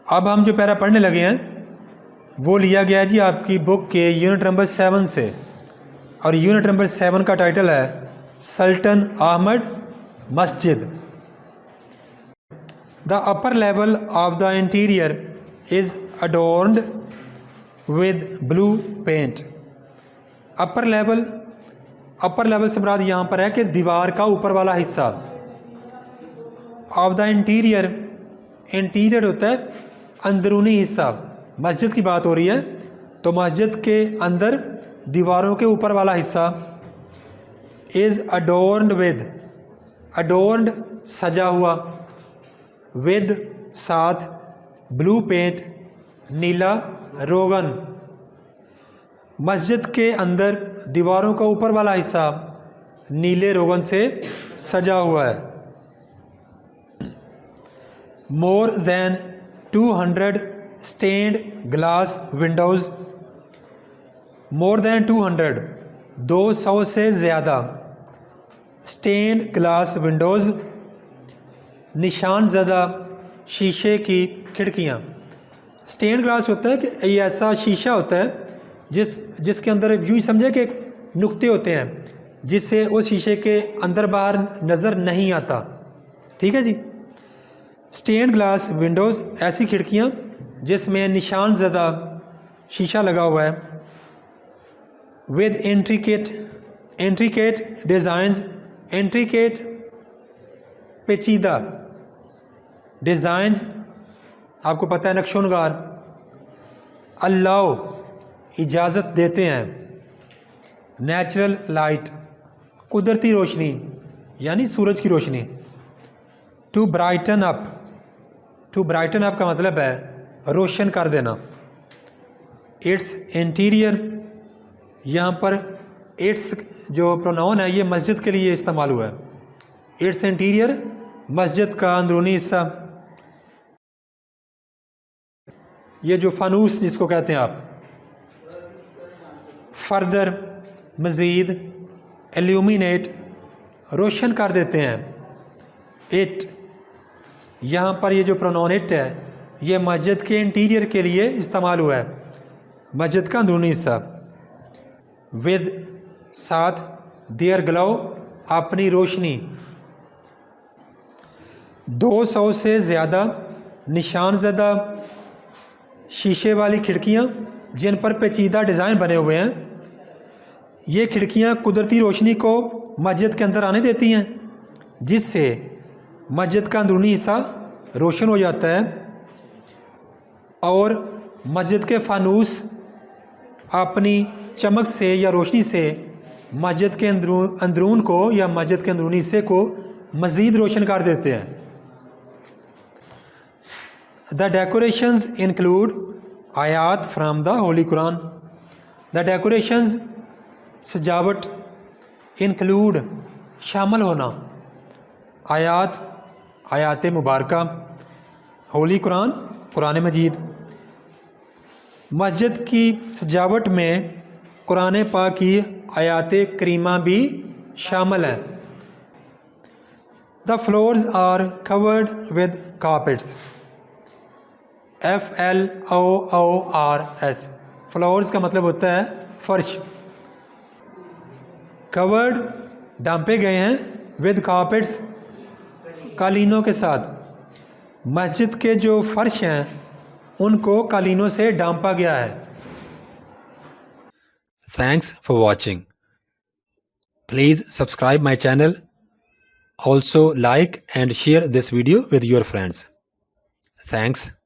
अब हम जो पैरा पढ़ने लगे हैं वो लिया गया है जी आपकी बुक के यूनिट नंबर 7 से, और यूनिट नंबर 7 का टाइटल है सल्टन अहमद मस्जिद। The upper level of the interior is adorned with blue paint. Upper level से मुराद यहाँ पर है कि दीवार का ऊपर वाला हिस्सा। ऑफ द इंटीरियर होता है अंदरूनी हिस्सा, मस्जिद की बात हो रही है तो मस्जिद के अंदर दीवारों के ऊपर वाला हिस्सा। इज़ अडोर्न्ड अडोर्न्ड सजा हुआ, विद साथ, ब्लू पेंट नीला रोगन। मस्जिद के अंदर दीवारों का ऊपर वाला हिस्सा नीले रोगन से सजा हुआ है। More than 200 stained glass windows. More than 200 से ज़्यादा स्टेन्ड ग्लास विंडोज़, निशान ज़दा शीशे की खिड़कियाँ। स्टेन्ड ग्लास होता है कि ये ऐसा शीशा होता है जिसके अंदर यूँ ही समझे कि नुक्ते होते हैं जिससे उस शीशे के अंदर बाहर नज़र नहीं आता। ठीक है जी। स्टेन्ड ग्लास विंडोज़ ऐसी खिड़कियाँ जिसमें निशान ज़दा शीशा लगा हुआ है। विद इंट्रिकेट डिज़ाइंस, इंट्रिकेट पेचीदा डिज़ाइंस, आपको पता है नक्शो नगार। अल्लाह इजाज़त देते हैं, नेचुरल लाइट कुदरती रोशनी यानी सूरज की रोशनी। टू ब्राइटन अप का मतलब है रोशन कर देना। इट्स इंटीरियर, यहाँ पर इट्स जो प्रोनाउन है ये मस्जिद के लिए इस्तेमाल हुआ है। इट्स इंटीरियर मस्जिद का अंदरूनी हिस्सा। ये जो फानूस जिसको कहते हैं आप, फर्दर मज़ीद, एल्यूमिनेट रोशन कर देते हैं। इट, यहाँ पर ये जो प्रोनाउन इट है ये मस्जिद के इंटीरियर के लिए इस्तेमाल हुआ है, मस्जिद का अंदरूनी हिस्सा। विद साथ, देयर ग्लो अपनी रोशनी। 200 से ज़्यादा निशान ज़दा शीशे वाली खिड़कियाँ जिन पर पेचीदा डिज़ाइन बने हुए हैं। ये खिड़कियाँ कुदरती रोशनी को मस्जिद के अंदर आने देती हैं जिससे मस्जिद का अंदरूनी हिस्सा रोशन हो जाता है और मस्जिद के फानूस अपनी चमक से या रोशनी से मस्जिद के अंदरून को या मस्जिद के अंदरूनी हिस्से को मज़ीद रोशन कर देते हैं। द डेकोरेशंस इंक्लूड आयात from the Holi Quran. The decorations सजावट, इंक्लूड शामिल होना, आयात मुबारका, होली कुरान कुरान मजीद। मस्जिद की सजावट में कुरान पाक की आयात करीमा भी शामिल हैं। The floors are covered with carpets. FLOORS, floors का मतलब होता है फर्श। कवर्ड डांपे गए हैं, विद कारपेट्स कालीनों के साथ। मस्जिद के जो फर्श हैं उनको कालीनों से डांपा गया है। Thanks for watching. Please subscribe my channel. Also like and share this video with your friends. Thanks.